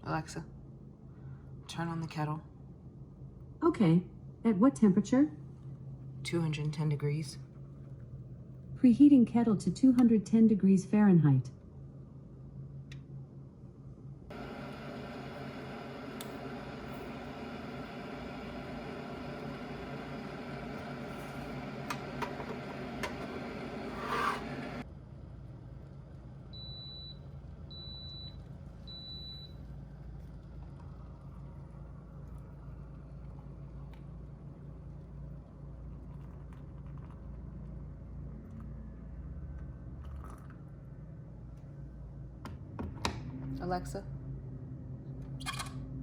Alexa, turn on the kettle. Okay. At what temperature? 210 degrees. Preheating kettle to 210 degrees Fahrenheit. Alexa,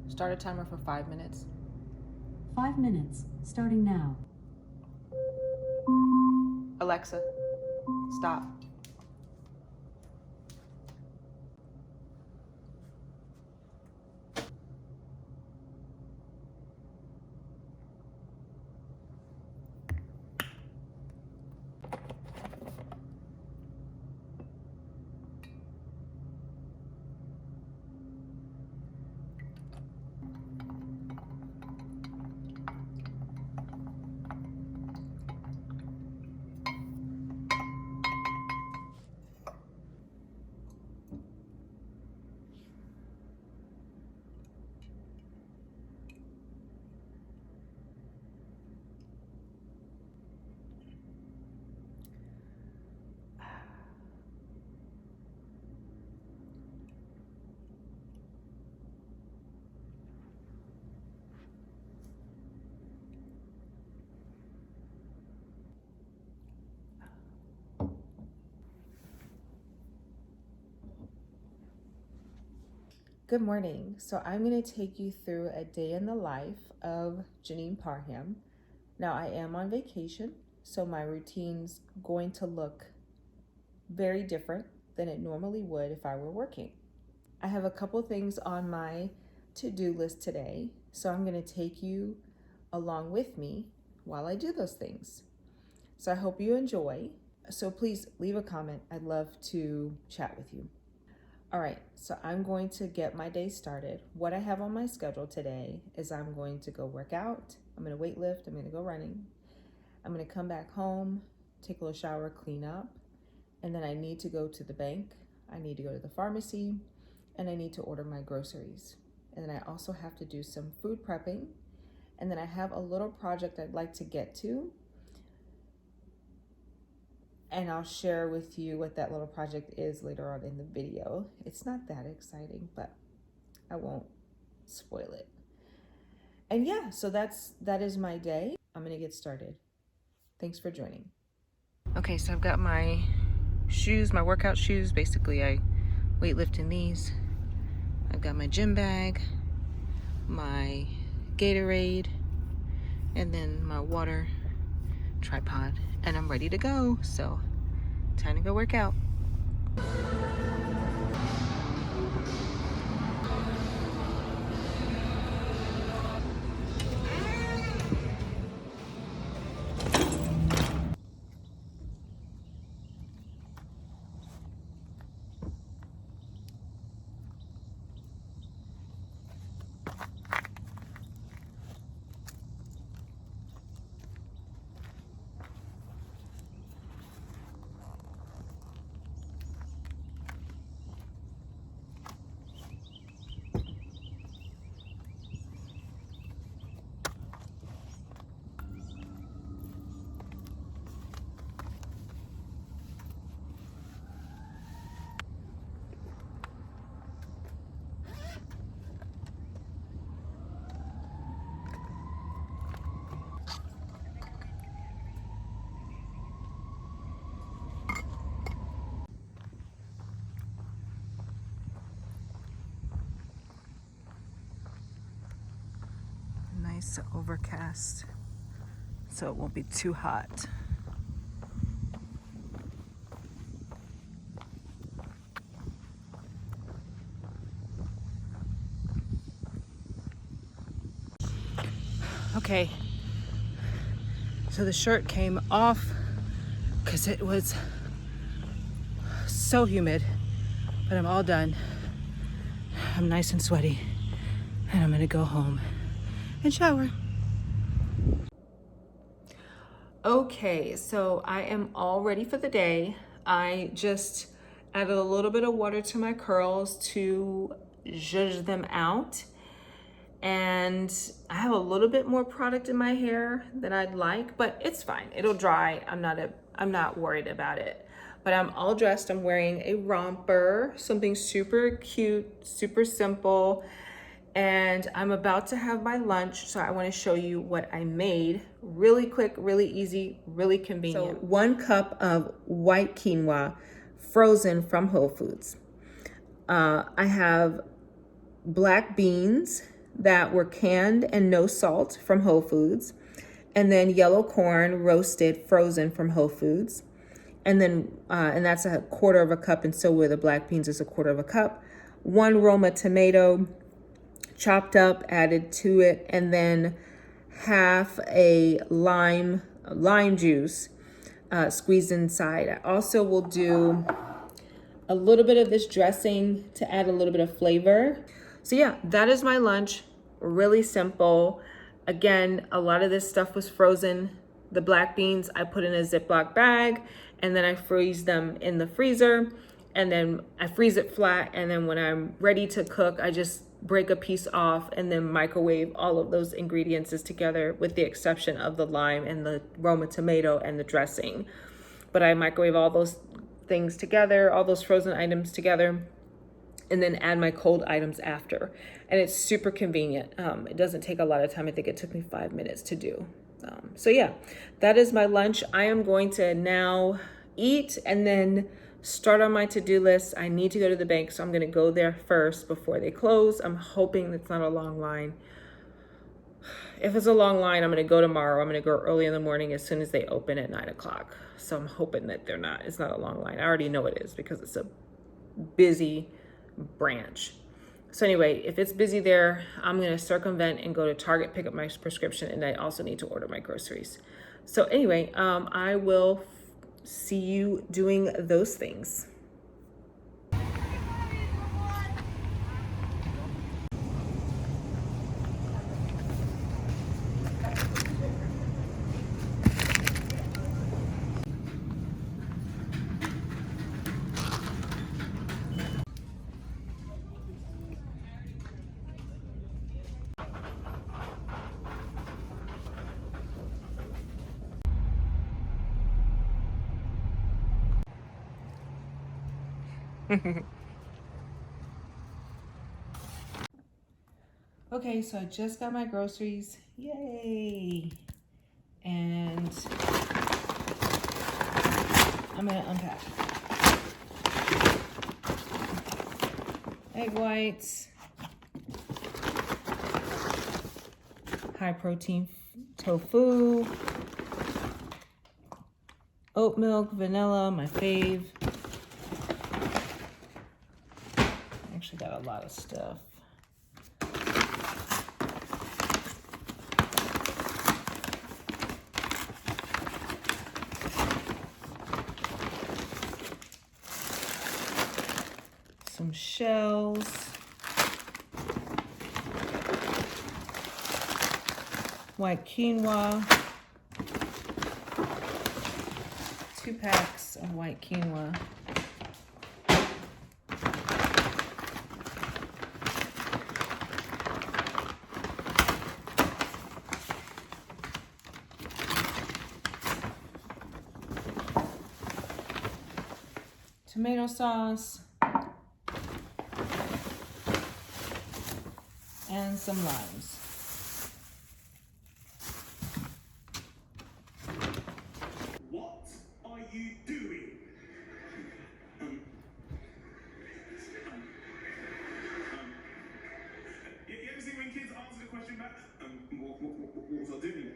start a timer for 5 minutes. 5 minutes, starting now. Alexa, stop. Good morning. So I'm going to take you through a day in the life of Janine Parham. Now I am on vacation, so my routine's going to look very different than it normally would if I were working. I have a couple things on my to-do list today, so I'm going to take you along with me while I do those things. So I hope you enjoy. So please leave a comment. I'd love to chat with you. All right, so I'm going to get my day started. What I have on my schedule today is I'm going to go work out. I'm going to weight lift. I'm going to go running. I'm going to come back home, take a little shower, clean up, and then I need to go to the bank. I need to go to the pharmacy, and I need to order my groceries. And then I also have to do some food prepping, and then I have a little project I'd like to get to. And I'll share with you what that little project is later on in the video. It's not that exciting, but I won't spoil it. And yeah, so that is my day. I'm gonna get started. Thanks for joining. Okay, so I've got my shoes, my workout shoes. Basically, I weightlift in these. I've got my gym bag, my Gatorade, and then my water tripod, and I'm ready to go. So time to go work out. Nice overcast, so it won't be too hot. Okay, so the shirt came off because it was so humid, but I'm all done. I'm nice and sweaty, and I'm gonna go home and shower. Okay, so I am all ready for the day. I just added a little bit of water to my curls to zhuzh them out. And I have a little bit more product in my hair than I'd like, but it's fine. It'll dry. I'm not worried about it. But I'm all dressed. I'm wearing a romper, something super cute, super simple. And I'm about to have my lunch, so I want to show you what I made. Really quick, really easy, really convenient. So 1 cup of white quinoa, frozen from Whole Foods. I have black beans that were canned and no salt from Whole Foods, and then yellow corn, roasted, frozen from Whole Foods. And then, and that's a 1/4 cup, and so were the black beans is a 1/4 cup. 1 Roma tomato, chopped up, added to it, and then half a lime juice squeezed inside. I also will do a little bit of this dressing to add a little bit of flavor. So yeah, that is my lunch. Really simple. Again, a lot of this stuff was frozen. The black beans I put in a Ziploc bag, and then I freeze them in the freezer, and then I freeze it flat, and then when I'm ready to cook, I just break a piece off and then microwave all of those ingredients together, with the exception of the lime and the Roma tomato and the dressing. But I microwave all those things together, all those frozen items together, and then add my cold items after. And it's super convenient. It doesn't take a lot of time. I think it took me 5 minutes to do. So yeah, that is my lunch. I am going to now eat and then start on my to-do list. I need to go to the bank, so I'm gonna go there first before they close. I'm hoping it's not a long line. If it's a long line, I'm gonna go tomorrow. I'm gonna go early in the morning as soon as they open at 9 o'clock. So I'm hoping that it's not a long line. I already know it is because it's a busy branch. So anyway, if it's busy there, I'm gonna circumvent and go to Target, pick up my prescription, and I also need to order my groceries. So anyway, I will see you doing those things. Okay, so I just got my groceries. Yay! And I'm gonna unpack. Egg whites, high protein tofu, oat milk, vanilla, my fave. Actually got a lot of stuff. Some shells. White quinoa. 2 packs of white quinoa. Tomato sauce. And some limes. What are you doing? You ever see when kids answer the question back? What was I doing?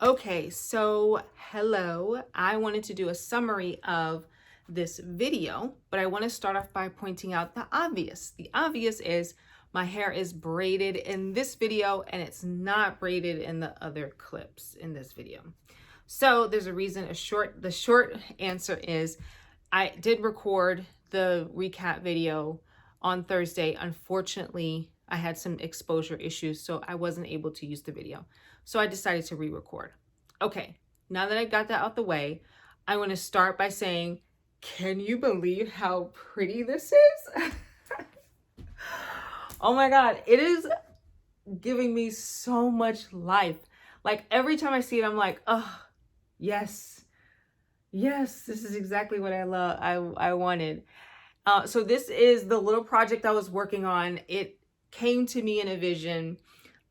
Okay, so hello. I wanted to do a summary of this video, but I want to start off by pointing out the obvious. The obvious is my hair is braided in this video and it's not braided in the other clips in this video. So there's a reason. The short answer is I did record the recap video on Thursday. Unfortunately, I had some exposure issues, so I wasn't able to use the video. So I decided to re-record. Okay, now that I got that out the way, I want to start by saying, can you believe how pretty this is? Oh my God, it is giving me so much life. Like every time I see it, I'm like, oh, yes, yes, this is exactly what I wanted. So this is the little project I was working on. It came to me in a vision.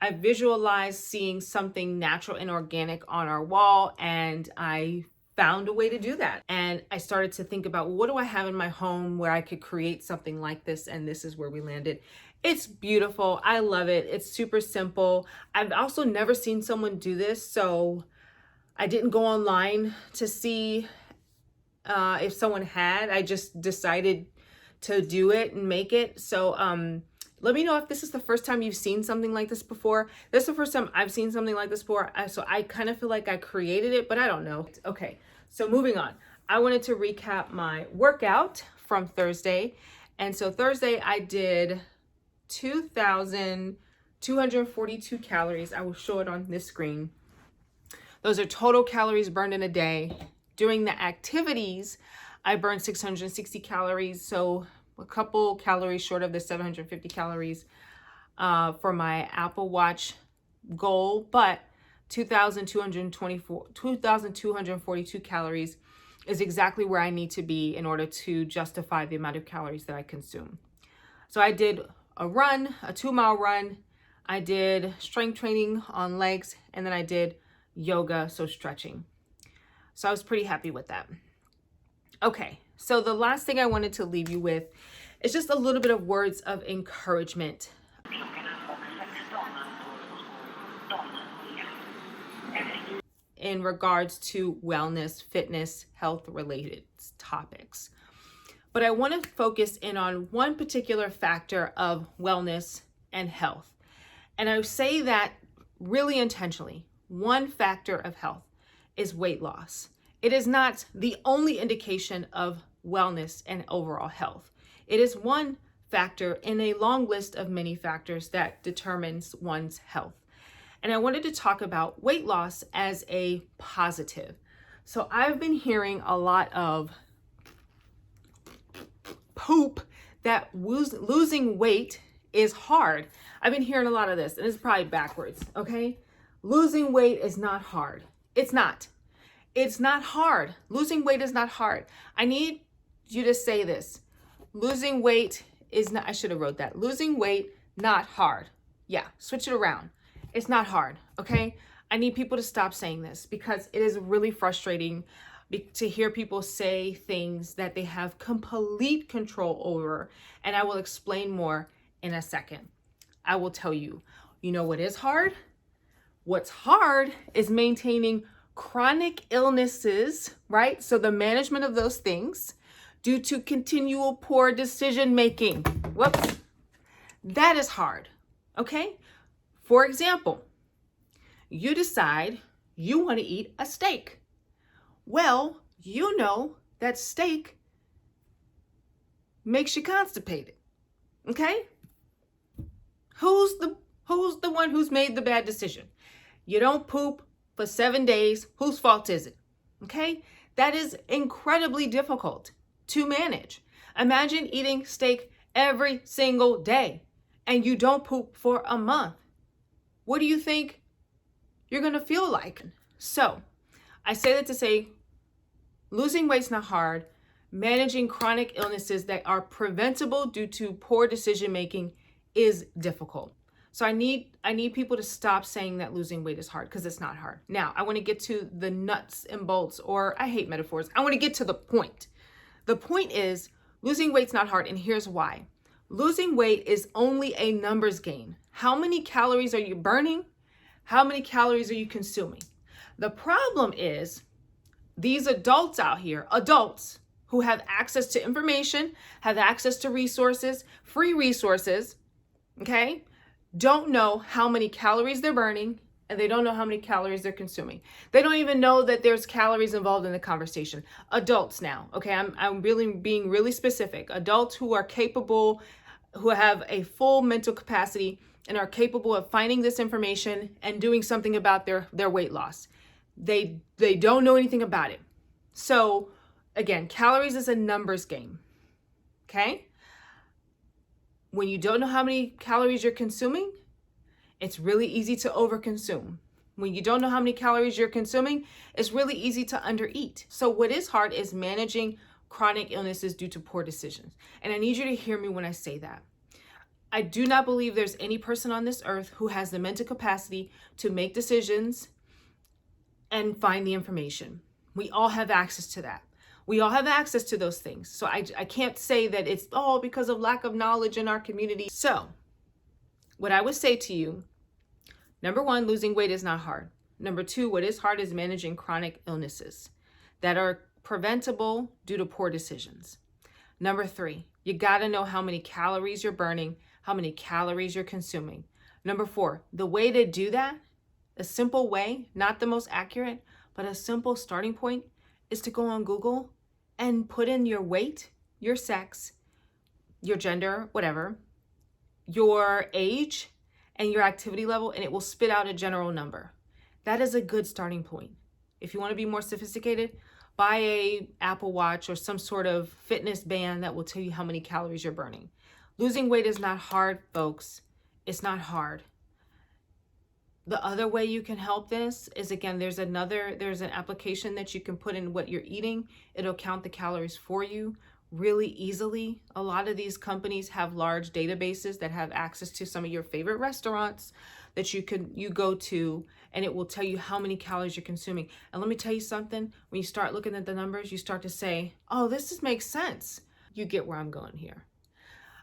I visualized seeing something natural and organic on our wall, and I found a way to do that. And I started to think about, what do I have in my home where I could create something like this? And this is where we landed. It's beautiful. I love it. It's super simple. I've also never seen someone do this, so I didn't go online to see if someone had. I just decided to do it and make it. So let me know if this is the first time you've seen something like this before. This is the first time I've seen something like this before. So I kind of feel like I created it, but I don't know. Okay, so moving on. I wanted to recap my workout from Thursday. And so Thursday I did 2,242 calories. I will show it on this screen. Those are total calories burned in a day. During the activities, I burned 660 calories, so a couple calories short of the 750 calories for my Apple Watch goal, but 2,242 calories is exactly where I need to be in order to justify the amount of calories that I consume. So I did a run, a 2-mile run. I did strength training on legs, and then I did yoga, so stretching. So I was pretty happy with that. Okay, so the last thing I wanted to leave you with is just a little bit of words of encouragement in regards to wellness, fitness, health related topics. But I want to focus in on one particular factor of wellness and health. And I say that really intentionally. One factor of health is weight loss. It is not the only indication of wellness and overall health. It is one factor in a long list of many factors that determines one's health. And I wanted to talk about weight loss as a positive. So I've been hearing a lot of poop that losing weight is hard. I've been hearing a lot of this, and it's probably backwards, okay? Losing weight is not hard. It's not. It's not hard. Losing weight is not hard. I need you to say this. Losing weight is not, I should have wrote that. Losing weight, not hard. Yeah, switch it around. It's not hard, okay? I need people to stop saying this because it is really frustrating to hear people say things that they have complete control over. And I will explain more in a second. I will tell you, you know what is hard? What's hard is maintaining chronic illnesses, right? So the management of those things due to continual poor decision making. Whoops. That is hard, okay? For example, you decide you want to eat a steak. Well, you know that steak makes you constipated, okay? Who's the one who's made the bad decision? You don't poop for 7 days. Whose fault is it? Okay? That is incredibly difficult to manage. Imagine eating steak every single day and you don't poop for a month. What do you think you're going to feel like? So I say that to say losing weight's not hard. Managing chronic illnesses that are preventable due to poor decision making is difficult. So I need people to stop saying that losing weight is hard, because it's not hard. Now, I want to get to the nuts and bolts, or I hate metaphors. I want to get to the point. The point is losing weight's not hard, and here's why. Losing weight is only a numbers game. How many calories are you burning? How many calories are you consuming? The problem is these adults out here, adults who have access to information, have access to resources, free resources, okay, don't know how many calories they're burning, and they don't know how many calories they're consuming. They don't even know that there's calories involved in the conversation. Adults now, okay, I'm really being really specific. Adults who are capable, who have a full mental capacity and are capable of finding this information and doing something about their weight loss. They don't know anything about it. So again, calories is a numbers game, okay? When you don't know how many calories you're consuming, it's really easy to overconsume. When you don't know how many calories you're consuming, it's really easy to undereat. So what is hard is managing chronic illnesses due to poor decisions. And I need you to hear me when I say that. I do not believe there's any person on this earth who has the mental capacity to make decisions and find the information. We all have access to that. We all have access to those things. So I can't say that it's all because of lack of knowledge in our community. So what I would say to you, number one, losing weight is not hard. Number two, what is hard is managing chronic illnesses that are preventable due to poor decisions. Number three, you got to know how many calories you're burning, how many calories you're consuming. Number four, the way to do that, a simple way, not the most accurate, but a simple starting point, is to go on Google and put in your weight, your sex, your gender, whatever, your age and your activity level, and it will spit out a general number. That is a good starting point. If you want to be more sophisticated, buy a Apple Watch or some sort of fitness band that will tell you how many calories you're burning. Losing weight is not hard, folks. It's not hard. The other way you can help this is, again, there's an application that you can put in what you're eating. It'll count the calories for you really easily. A lot of these companies have large databases that have access to some of your favorite restaurants that you go to, and it will tell you how many calories you're consuming. And let me tell you something, when you start looking at the numbers, you start to say, oh, this makes sense. You get where I'm going here.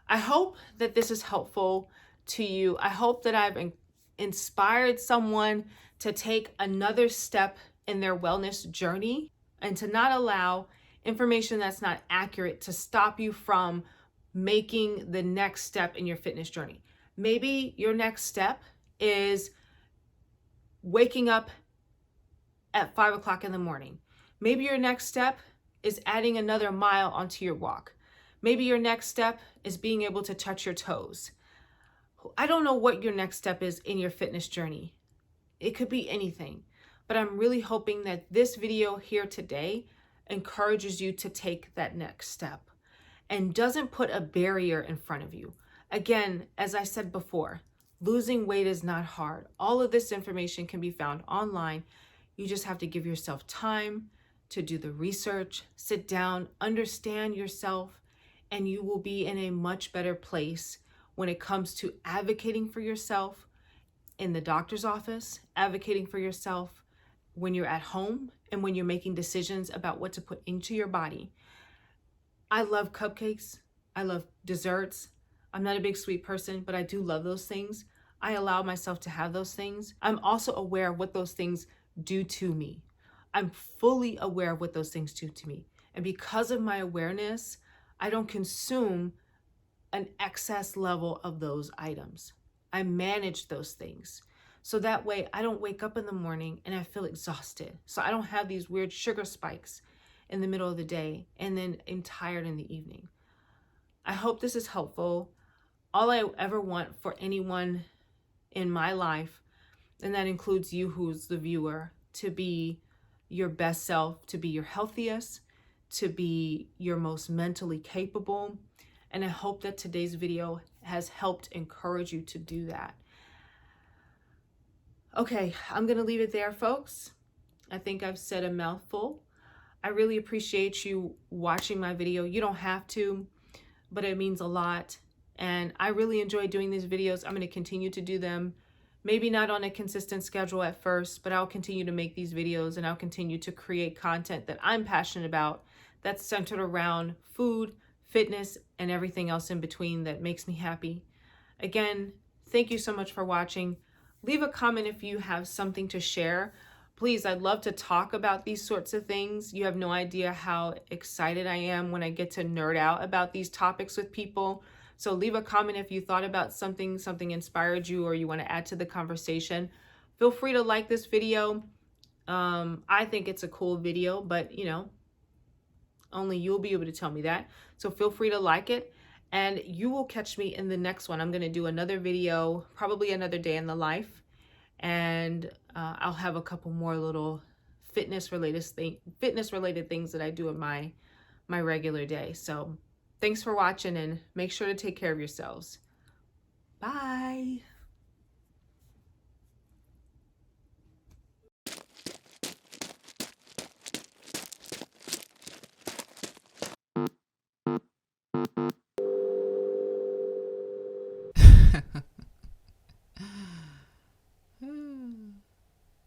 I hope that this is helpful to you. I hope that I've inspired someone to take another step in their wellness journey and to not allow information that's not accurate to stop you from making the next step in your fitness journey. Maybe your next step is waking up at 5 o'clock in the morning. Maybe your next step is adding another mile onto your walk. Maybe your next step is being able to touch your toes. I don't know what your next step is in your fitness journey. It could be anything, but I'm really hoping that this video here today encourages you to take that next step and doesn't put a barrier in front of you. Again, as I said before, losing weight is not hard. All of this information can be found online. You just have to give yourself time to do the research, sit down, understand yourself, and you will be in a much better place when it comes to advocating for yourself in the doctor's office, advocating for yourself when you're at home, and when you're making decisions about what to put into your body. I love cupcakes. I love desserts. I'm not a big sweet person, but I do love those things. I allow myself to have those things. I'm also aware of what those things do to me. I'm fully aware of what those things do to me. And because of my awareness, I don't consume an excess level of those items. I manage those things. So that way I don't wake up in the morning and I feel exhausted. So I don't have these weird sugar spikes in the middle of the day and then I'm tired in the evening. I hope this is helpful. All I ever want for anyone in my life, and that includes you who's the viewer, to be your best self, to be your healthiest, to be your most mentally capable. And I hope that today's video has helped encourage you to do that. Okay, I'm going to leave it there, folks. I think I've said a mouthful. I really appreciate you watching my video. You don't have to, but it means a lot. And I really enjoy doing these videos. I'm going to continue to do them. Maybe not on a consistent schedule at first, but I'll continue to make these videos and I'll continue to create content that I'm passionate about that's centered around food, fitness, and everything else in between that makes me happy. Again, thank you so much for watching. Leave a comment if you have something to share. Please, I'd love to talk about these sorts of things. You have no idea how excited I am when I get to nerd out about these topics with people. So leave a comment if you thought about something inspired you, or you want to add to the conversation. Feel free to like this video. I think it's a cool video, but only you'll be able to tell me that. So feel free to like it, and you will catch me in the next one. I'm going to do another video, probably another day in the life, and I'll have a couple more little fitness related things that I do in my regular day. So thanks for watching, and make sure to take care of yourselves. Bye.